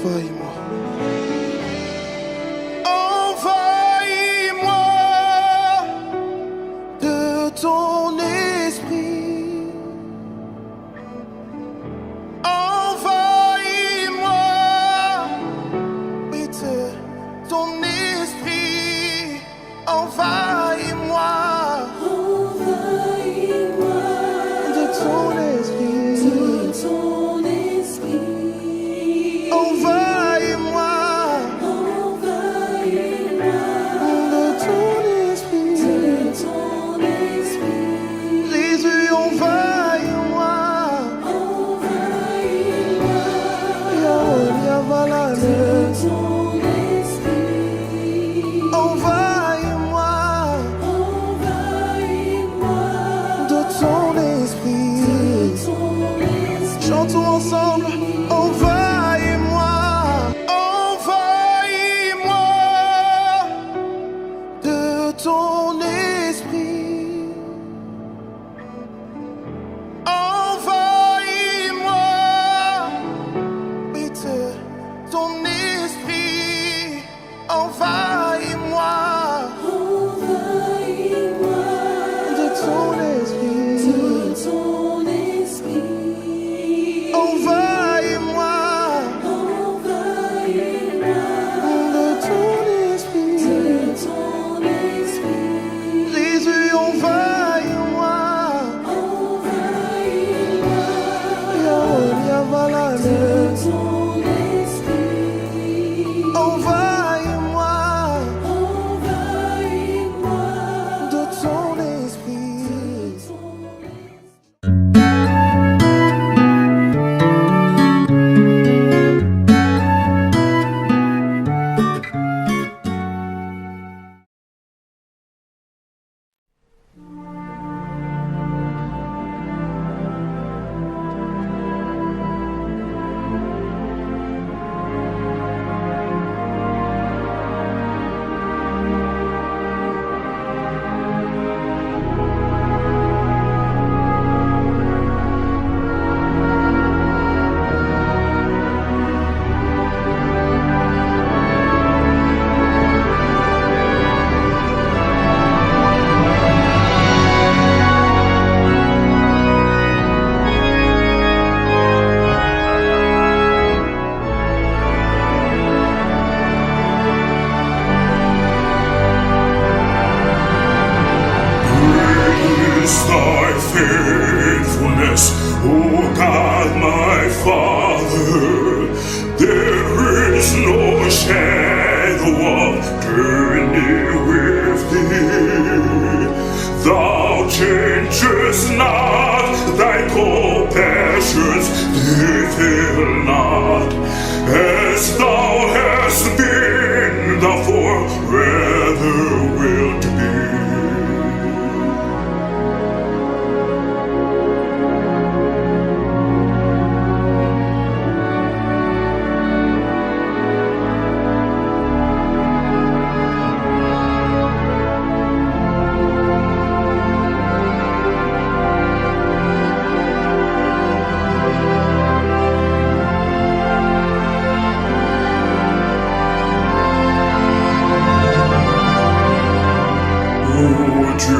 envahis-moi. Envahis-moi de ton esprit. Envahis-moi, oui, de ton esprit. Envahis-moi. Envahis-moi De ton esprit. de ton esprit. Envahis-moi. Envahis-moi De ton esprit. de ton esprit. Jésus, envahis-moi. Envahis-moi Yaonia de Valane. ton esprit. Envahis-moi. Envahis-moi De ton esprit. ton esprit. Chantons ensemble. Envahis-moi. Envahis-moi de ton esprit. Envahis-moi, oui, de ton esprit. Envahis-moi Envahis-moi de ton esprit. de ton esprit. Envahis-moi Envahis-moi de ton esprit. de ton esprit. Jésus, envahis-moi. Envahis-moi Yaonia de Valane. ton esprit. Envahis-moi Envahis-moi de ton esprit. Is thy faithfulness, O God my Father? There is no shadow of turning with thee. Thou changest not, thy compassions they fail not. As thou hast been, thou forever wilt be. Dieu,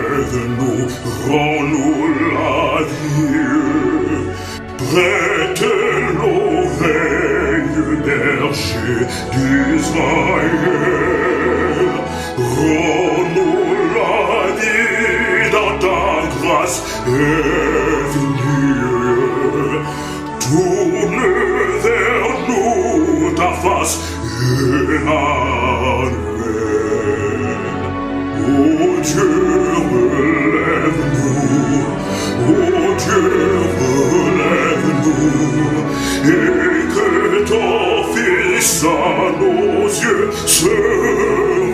relève-nous, rends-nous la vie, prête l'oreille, berger d'Israël. Rends-nous la vie dans ta grâce infinie. Tourne vers nous ta face Emmanuel. Ô Dieu, relève-nous, ô Dieu, relève-nous, et que ton Fils à nos yeux se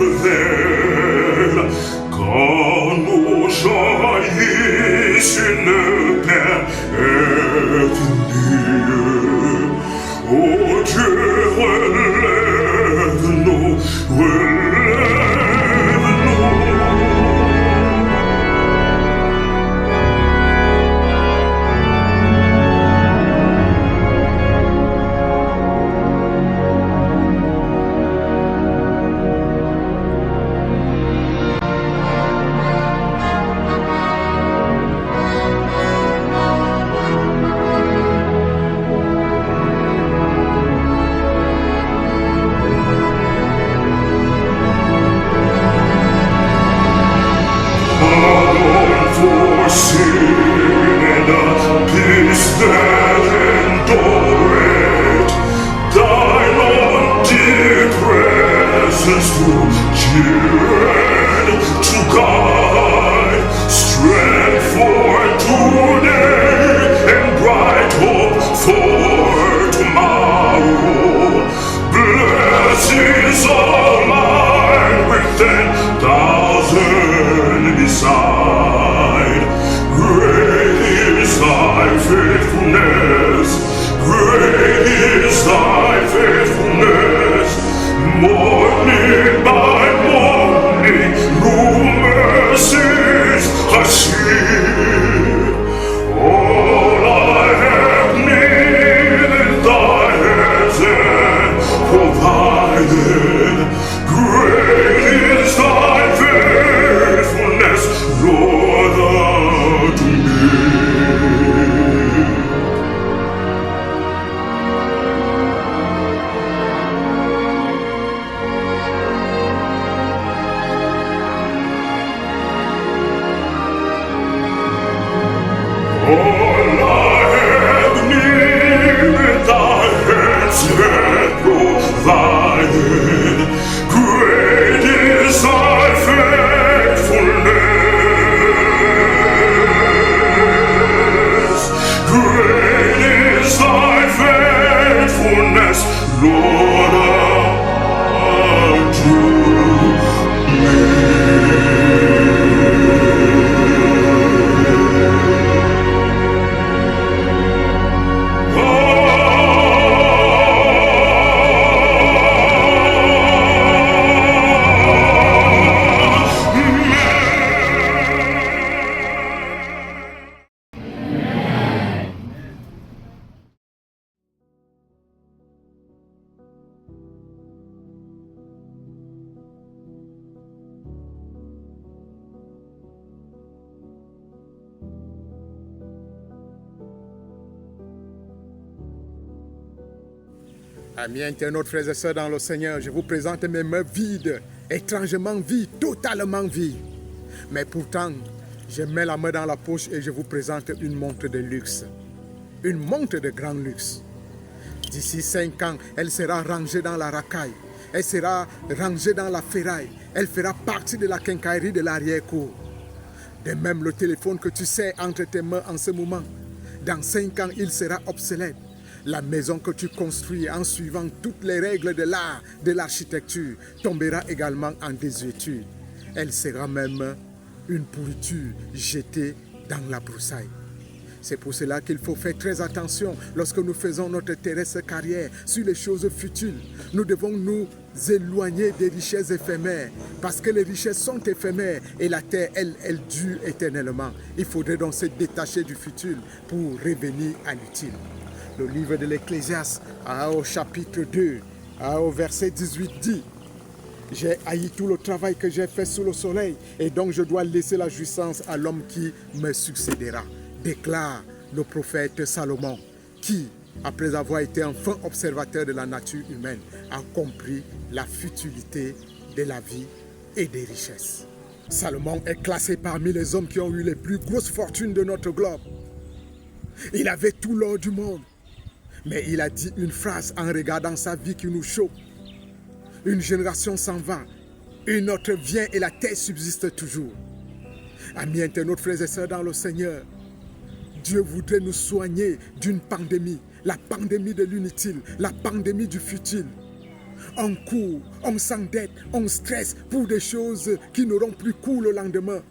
révèle, quand nous jaillissent une peace that endureth, thine own dear presence to cheer and to guide, strength for today and bright hope for tomorrow. Blessings all mine with 10,000 beside. Great is thy faithfulness, great is thy faithfulness. Morning by morning, new mercies I see. All I have needed, thy hands have provided. Great is thy faithfulness, Lord, unto me. All I have needed, thy hands have provided. Great is thy faithfulness. Great is thy faithfulness, Lord, unto me. Amis internautes, frères et sœurs dans le Seigneur, je vous présente mes mains vides, étrangement vides, totalement vides. Mais pourtant, je mets la main dans la poche et je vous présente une montre de luxe. Une montre de grand luxe. D'ici 5 ans, elle sera rangée dans la racaille. Elle sera rangée dans la ferraille. Elle fera partie de la quincaillerie de l'arrière-cour. De même, le téléphone que tu sais entre tes mains en ce moment, dans 5 ans, il sera obsolète. La maison que tu construis en suivant toutes les règles de l'art, de l'architecture, tombera également en désuétude. Elle sera même une pourriture jetée dans la broussaille. C'est pour cela qu'il faut faire très attention lorsque nous faisons notre terrestre carrière sur les choses futiles. Nous devons nous éloigner des richesses éphémères parce que les richesses sont éphémères et la terre, elle dure éternellement. Il faudrait donc se détacher du futur pour revenir à l'utile. Le livre de l'Ecclésiaste, au chapitre 2, au verset 18 dit: j'ai haï tout le travail que j'ai fait sous le soleil et donc je dois laisser la jouissance à l'homme qui me succédera, déclare le prophète Salomon, qui, après avoir été un fin observateur de la nature humaine, a compris la futilité de la vie et des richesses. Salomon est classé parmi les hommes qui ont eu les plus grosses fortunes de notre globe. Il avait tout l'or du monde. Mais il a dit une phrase en regardant sa vie qui nous choque. Une génération s'en va, une autre vient et la terre subsiste toujours. Amis internautes, frères et sœurs dans le Seigneur, Dieu voudrait nous soigner d'une pandémie, la pandémie de l'inutile, la pandémie du futile. On court, on s'endette, on stresse pour des choses qui n'auront plus cours le lendemain,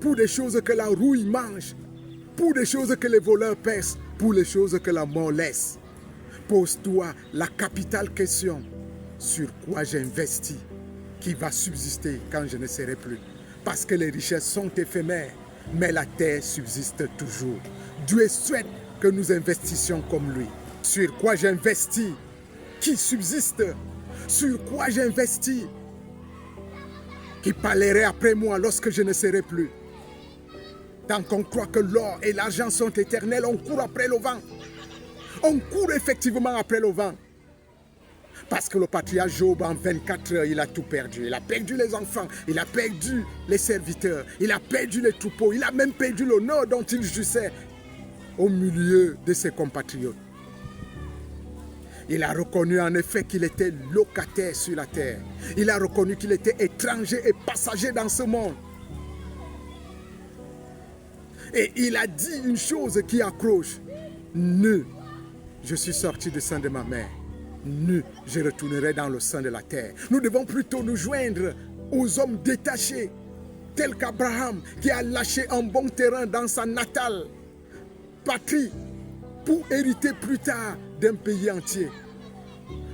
pour des choses que la rouille mange, pour des choses que les voleurs pèsent, pour les choses que la mort laisse. Pose-toi la capitale question: sur quoi j'investis, qui va subsister quand je ne serai plus? Parce que les richesses sont éphémères, mais la terre subsiste toujours. Dieu souhaite que nous investissions comme lui. Sur quoi j'investis, qui subsiste? Sur quoi j'investis, qui parlerait après moi lorsque je ne serai plus? Tant qu'on croit que l'or et l'argent sont éternels, on court après le vent. On court effectivement après le vent. Parce que le patriarche Job, en 24 heures, il a tout perdu. Il a perdu les enfants, il a perdu les serviteurs, il a perdu les troupeaux, il a même perdu l'honneur dont il jouissait. au milieu de ses compatriotes. Il a reconnu en effet qu'il était locataire sur la terre. Il a reconnu qu'il était étranger et passager dans ce monde. Et il a dit une chose qui accroche. Nu, je suis sorti du sein de ma mère. Nu, je retournerai dans le sein de la terre. Nous devons plutôt nous joindre aux hommes détachés, tels qu'Abraham, qui a lâché un bon terrain dans sa natale patrie pour hériter plus tard d'un pays entier.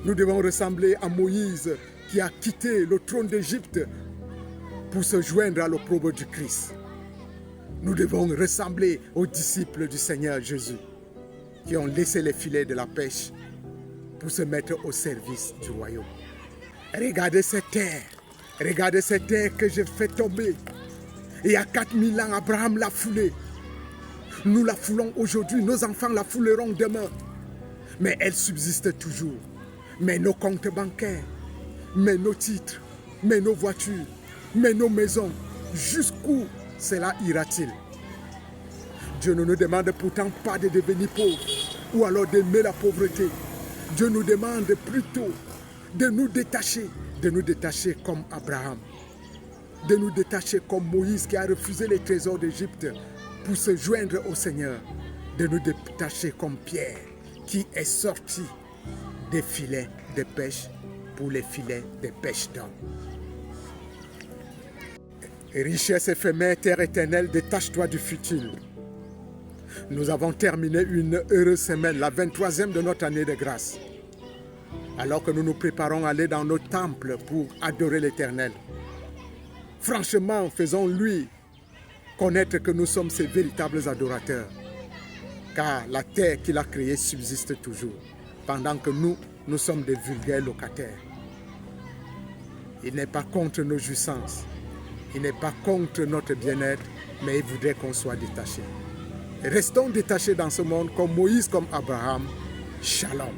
Nous devons ressembler à Moïse qui a quitté le trône d'Égypte pour se joindre à l'opprobre du Christ. Nous devons ressembler aux disciples du Seigneur Jésus qui ont laissé les filets de la pêche pour se mettre au service du royaume. Regardez cette terre que j'ai fait tomber. Et il y a 4000 ans, Abraham l'a foulée. Nous la foulons aujourd'hui, nos enfants la fouleront demain. Mais elle subsiste toujours. Mais nos comptes bancaires, mais nos titres, mais nos voitures, mais nos maisons, jusqu'où cela ira-t-il? Dieu ne nous demande pourtant pas de devenir pauvres ou alors d'aimer la pauvreté. Dieu nous demande plutôt de nous détacher comme Abraham, de nous détacher comme Moïse qui a refusé les trésors d'Égypte pour se joindre au Seigneur, de nous détacher comme Pierre qui est sorti des filets de pêche pour les filets de pêche d'hommes. Richesse éphémère, terre éternelle, détache-toi du futile. Nous avons terminé une heureuse semaine, la 23e de notre année de grâce. Alors que nous nous préparons à aller dans nos temples pour adorer l'Éternel. Franchement, faisons-lui connaître que nous sommes ses véritables adorateurs. Car la terre qu'il a créée subsiste toujours, pendant que nous sommes des vulgaires locataires. Il n'est pas contre nos jouissances, il n'est pas contre notre bien-être, mais il voudrait qu'on soit détachés. Restons détachés dans ce monde comme Moïse, comme Abraham. Shalom.